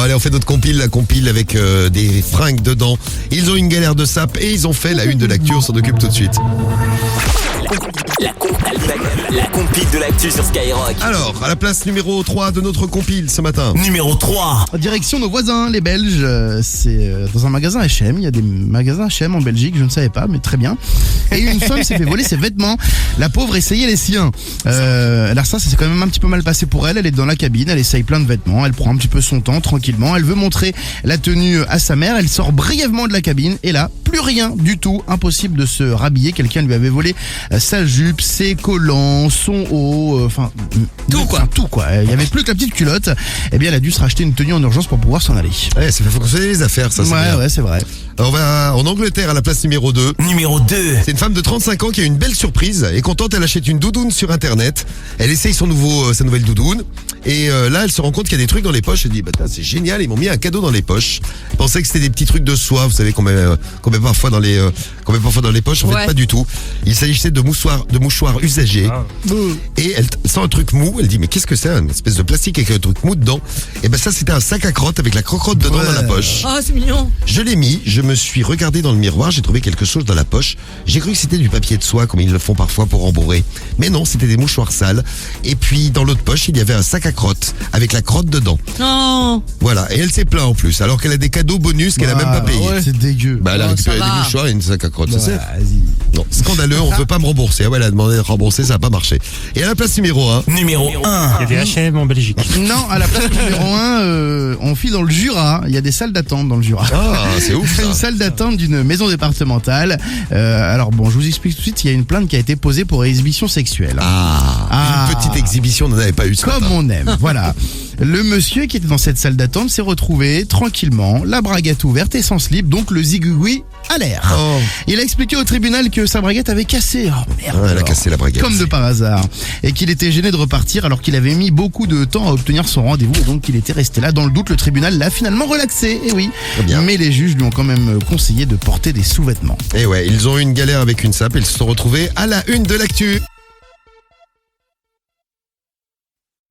allez, on fait notre compile, la compile avec des fringues dedans. Ils ont une galère de sap et ils ont fait la une de l'actu, on s'en occupe tout de suite. La compile de l'actu sur Skyrock. Alors, à la place numéro 3 de notre compile ce matin. Numéro 3. Direction nos voisins, les Belges. C'est dans un magasin H&M. Il y a des magasins H&M en Belgique, je ne savais pas, mais très bien. Et une femme s'est fait voler ses vêtements. La pauvre essayait les siens. Alors ça s'est quand même un petit peu mal passé pour elle. Elle est dans la cabine, elle essaye plein de vêtements. Elle prend un petit peu son temps, tranquillement. Elle veut montrer la tenue à sa mère. Elle sort brièvement de la cabine. Et là, plus rien du tout. Impossible de se rhabiller. Quelqu'un lui avait volé sa jupe, ses collants, son haut, enfin tout quoi. Il y avait plus que la petite culotte. Eh bien, elle a dû se racheter une tenue en urgence pour pouvoir s'en aller. Ouais, ça fait fonctionner les affaires, ça. Ouais, c'est vrai. Alors, on va en Angleterre à la place numéro 2. Numéro 2. C'est une femme de 35 ans qui a une belle surprise. Elle est contente, elle achète une doudoune sur internet. Elle essaye sa nouvelle doudoune. Et là, elle se rend compte qu'il y a des trucs dans les poches. Elle dit, c'est génial, ils m'ont mis un cadeau dans les poches. Elle pensait que c'était des petits trucs de soie, vous savez, qu'on met parfois dans les poches. En fait, pas du tout. Il s'agissait de mouchoirs usagés. Et elle sent un truc mou. Elle dit, mais qu'est-ce que c'est? Une espèce de plastique avec un truc mou dedans. Et ça, c'était un sac à crotte avec la crotte dedans dans la poche. Oh, c'est mignon. Je l'ai mis, je me suis regardé dans le miroir, j'ai trouvé quelque chose dans la poche. J'ai cru que c'était du papier de soie, comme ils le font parfois pour rembourrer. Mais non, c'était des mouchoirs sales. Et puis, dans l'autre poche, il y avait un sac à crotte, avec la crotte dedans. Non. Voilà, et elle s'est plainte en plus, alors qu'elle a des cadeaux bonus qu'elle a même pas payés. Ouais, c'est dégueu. Elle a récupéré des mouchoirs et une sac à crotte, c'est ça? Non, scandaleux, on ne peut pas me rembourser. Ah ouais, elle a demandé de rembourser, ça n'a pas marché. Et à la place numéro 1. Numéro 1. Il y a des H&M en Belgique. Non, à la place numéro 1, on file dans le Jura. Il y a des salles d'attente dans le Jura. Ah, c'est ouf. Une salle d'attente d'une maison départementale. Alors bon, je vous explique tout de suite, il y a une plainte qui a été posée pour exhibition sexuelle. Une petite exhibition, on n'en avait pas eu ce Comme matin. on aime, voilà. Le monsieur qui était dans cette salle d'attente s'est retrouvé tranquillement, la braguette ouverte et sans slip, donc le zigouigoui à l'air. Oh. Il a expliqué au tribunal que sa braguette avait cassé. Oh merde. Ouais, elle a cassé la braguette. Comme de par hasard. Et qu'il était gêné de repartir alors qu'il avait mis beaucoup de temps à obtenir son rendez-vous et donc qu'il était resté là. Dans le doute, le tribunal l'a finalement relaxé. Et oui. Très bien. Mais les juges lui ont quand même conseillé de porter des sous-vêtements. Et ouais, ils ont eu une galère avec une sape et ils se sont retrouvés à la une de l'actu.